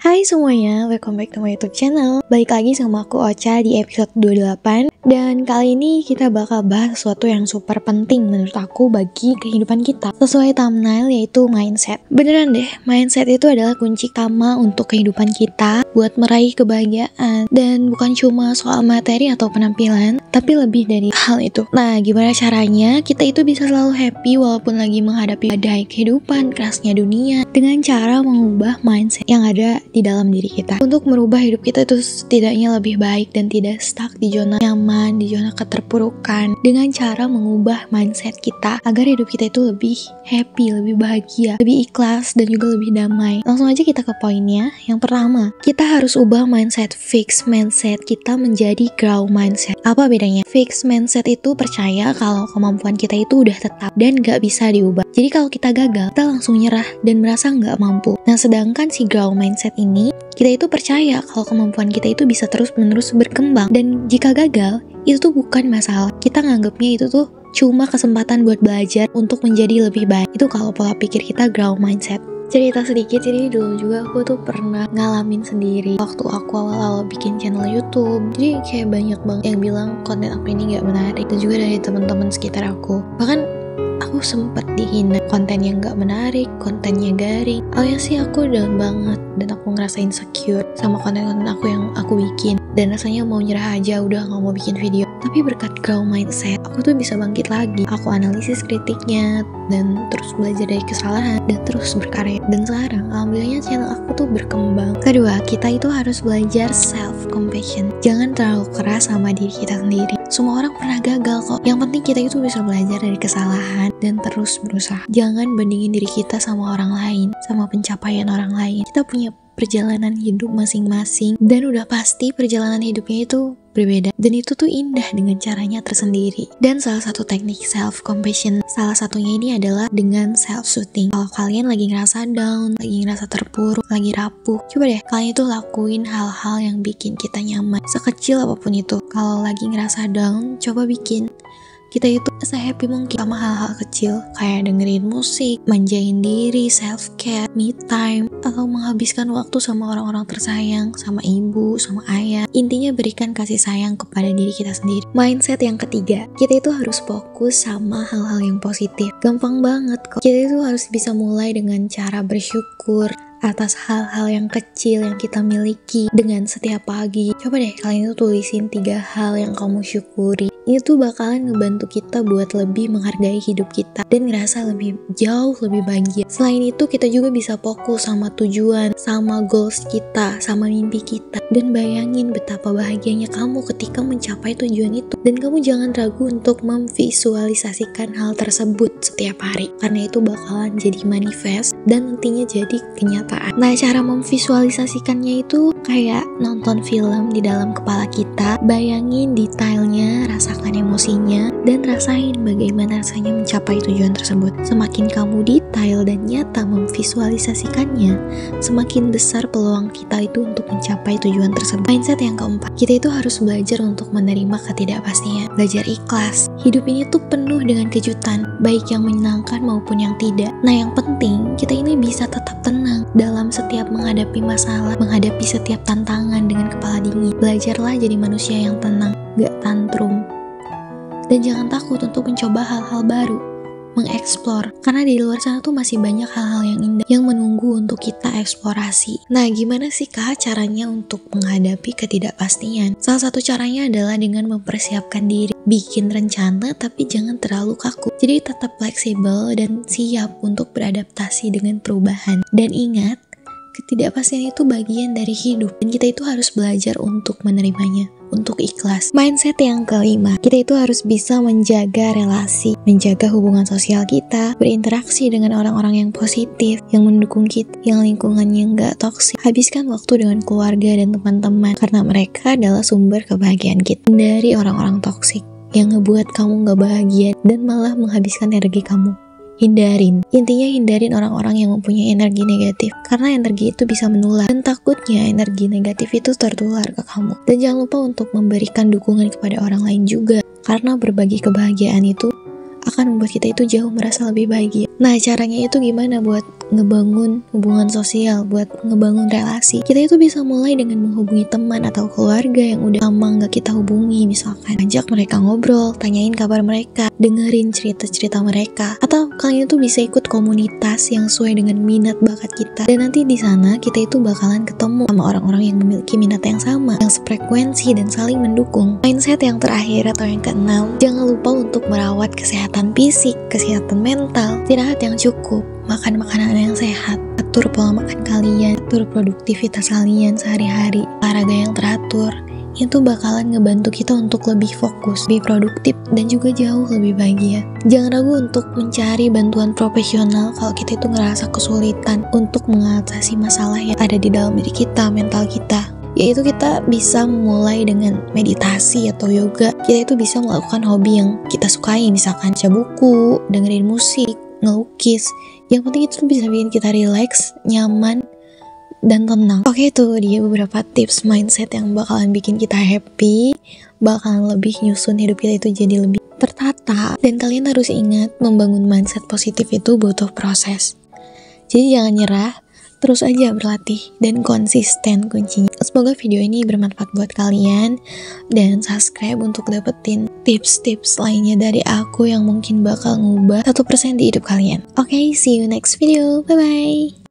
Hai semuanya, welcome back to my YouTube channel. Balik lagi sama aku Ocha di episode 28. Dan kali ini kita bakal bahas sesuatu yang super penting menurut aku bagi kehidupan kita. Sesuai thumbnail, yaitu mindset. Beneran deh, mindset itu adalah kunci utama untuk kehidupan kita buat meraih kebahagiaan. Dan bukan cuma soal materi atau penampilan, tapi lebih dari hal itu. Nah, gimana caranya kita itu bisa selalu happy walaupun lagi menghadapi badai kehidupan, kerasnya dunia, dengan cara mengubah mindset yang ada di dalam diri kita. Untuk merubah hidup kita itu setidaknya lebih baik dan tidak stuck di zona nyaman, di zona keterpurukan, dengan cara mengubah mindset kita agar hidup kita itu lebih happy, lebih bahagia, lebih ikhlas, dan juga lebih damai. Langsung aja kita ke poinnya. Yang pertama, kita harus ubah mindset. Fix mindset kita menjadi grow mindset. Apa bedanya? Fix mindset itu percaya kalau kemampuan kita itu udah tetap dan gak bisa diubah. Jadi kalau kita gagal, kita langsung nyerah dan merasa gak mampu. Nah, sedangkan si grow mindset ini, kita itu percaya kalau kemampuan kita itu bisa terus-menerus berkembang. Dan jika gagal, itu tuh bukan masalah. Kita nganggapnya itu tuh cuma kesempatan buat belajar untuk menjadi lebih baik. Itu kalau pola pikir kita grow mindset. Cerita sedikit, ini dulu juga aku tuh pernah ngalamin sendiri waktu aku awal-awal bikin channel YouTube. Jadi kayak banyak banget yang bilang konten aku ini gak menarik, dan juga dari teman-teman sekitar aku. Bahkan aku sempet dihina, kontennya gak menarik, kontennya garing. Awalnya sih aku down banget dan aku ngerasa insecure sama konten-konten aku yang aku bikin, dan rasanya mau nyerah aja, udah gak mau bikin video. Tapi berkat grow mindset, aku tuh bisa bangkit lagi. Aku analisis kritiknya dan terus belajar dari kesalahan dan terus berkarya. Dan sekarang alhamdulillahnya channel aku tuh berkembang. Kedua, kita itu harus belajar self compassion. Jangan terlalu keras sama diri kita sendiri. Semua orang pernah gagal kok. Yang penting kita itu bisa belajar dari kesalahan dan terus berusaha. Jangan bandingin diri kita sama orang lain, sama pencapaian orang lain. Kita punya perjalanan hidup masing-masing, dan udah pasti perjalanan hidupnya itu berbeda, dan itu tuh indah dengan caranya tersendiri. Dan salah satu teknik self compassion, salah satunya ini adalah dengan self soothing. Kalau kalian lagi ngerasa down, lagi ngerasa terpuruk, lagi rapuh, coba deh kalian itu lakuin hal-hal yang bikin kita nyaman, sekecil apapun itu. Kalau lagi ngerasa down, coba bikin kita itu se-happy mungkin sama hal-hal kecil, kayak dengerin musik, manjain diri, self-care, me time, atau menghabiskan waktu sama orang-orang tersayang, sama ibu, sama ayah. Intinya berikan kasih sayang kepada diri kita sendiri. Mindset yang ketiga, kita itu harus fokus sama hal-hal yang positif. Gampang banget kok. Kita itu harus bisa mulai dengan cara bersyukur atas hal-hal yang kecil yang kita miliki dengan setiap pagi. Coba deh kalian itu tulisin 3 hal yang kamu syukuri. Ini tuh bakalan ngebantu kita buat lebih menghargai hidup kita dan ngerasa lebih jauh lebih bahagia. Selain itu, kita juga bisa fokus sama tujuan, sama goals kita, sama mimpi kita. Dan bayangin betapa bahagianya kamu ketika mencapai tujuan itu. Dan kamu jangan ragu untuk memvisualisasikan hal tersebut setiap hari, karena itu bakalan jadi manifest dan nantinya jadi kenyataan. Nah, cara memvisualisasikannya itu kayak nonton film di dalam kepala kita. Bayangin detailnya, rasakan emosinya, dan rasain bagaimana rasanya mencapai tujuan tersebut. Semakin kamu detail dan nyata memvisualisasikannya, semakin besar peluang kita itu untuk mencapai tujuan tersebut. Mindset yang keempat, kita itu harus belajar untuk menerima ketidakpastian, belajar ikhlas. Hidup ini tuh penuh dengan kejutan, baik yang menyenangkan maupun yang tidak. Nah, yang penting kita ini bisa tetap tenang dalam setiap menghadapi masalah, menghadapi setiap tantangan dengan kepala dingin. Belajarlah jadi manusia yang tenang, gak tantrum. Dan jangan takut untuk mencoba hal-hal baru, mengeksplor, karena di luar sana tuh masih banyak hal-hal yang indah yang menunggu untuk kita eksplorasi. Nah, gimana sih Kak caranya untuk menghadapi ketidakpastian? Salah satu caranya adalah dengan mempersiapkan diri, bikin rencana tapi jangan terlalu kaku. Jadi tetap fleksibel dan siap untuk beradaptasi dengan perubahan. Dan ingat, ketidakpastian itu bagian dari hidup, dan kita itu harus belajar untuk menerimanya, untuk ikhlas. Mindset yang kelima, kita itu harus bisa menjaga relasi, menjaga hubungan sosial kita, berinteraksi dengan orang-orang yang positif, yang mendukung kita, yang lingkungannya nggak toksik. Habiskan waktu dengan keluarga dan teman-teman, karena mereka adalah sumber kebahagiaan kita. Dari orang-orang toksik yang ngebuat kamu nggak bahagia dan malah menghabiskan energi kamu. Intinya hindarin orang-orang yang mempunyai energi negatif, karena energi itu bisa menular, dan takutnya energi negatif itu tertular ke kamu. Dan jangan lupa untuk memberikan dukungan kepada orang lain juga, karena berbagi kebahagiaan itu akan membuat kita itu jauh merasa lebih bahagia. Nah, caranya itu gimana buat ngebangun hubungan sosial, buat ngebangun relasi? Kita itu bisa mulai dengan menghubungi teman atau keluarga yang udah lama nggak kita hubungi, misalkan ajak mereka ngobrol, tanyain kabar mereka, dengerin cerita-cerita mereka, atau kalian itu bisa ikut komunitas yang sesuai dengan minat bakat kita, dan nanti di sana kita itu bakalan ketemu sama orang-orang yang memiliki minat yang sama, yang sefrekuensi dan saling mendukung. Mindset yang terakhir atau yang keenam, jangan lupa untuk merawat kesehatan fisik, kesehatan mental, istirahat yang cukup, makan makanan yang sehat, atur pola makan kalian, atur produktivitas kalian sehari-hari, olahraga yang teratur. Itu bakalan ngebantu kita untuk lebih fokus, lebih produktif, dan juga jauh lebih bahagia. Jangan ragu untuk mencari bantuan profesional kalau kita itu ngerasa kesulitan untuk mengatasi masalah yang ada di dalam diri kita, mental kita. Yaitu kita bisa mulai dengan meditasi atau yoga. Kita itu bisa melakukan hobi yang kita sukai, misalkan baca buku, dengerin musik, ngelukis. Yang penting itu bisa bikin kita relax, nyaman, dan tenang. Oke, itu dia beberapa tips mindset yang bakalan bikin kita happy, bakalan lebih nyusun hidup kita itu jadi lebih tertata. Dan kalian harus ingat, membangun mindset positif itu butuh proses. Jadi jangan nyerah, terus aja berlatih dan konsisten kuncinya. Semoga video ini bermanfaat buat kalian, dan subscribe untuk dapetin tips-tips lainnya dari aku yang mungkin bakal ngubah 1% di hidup kalian. Oke, see you next video. Bye bye.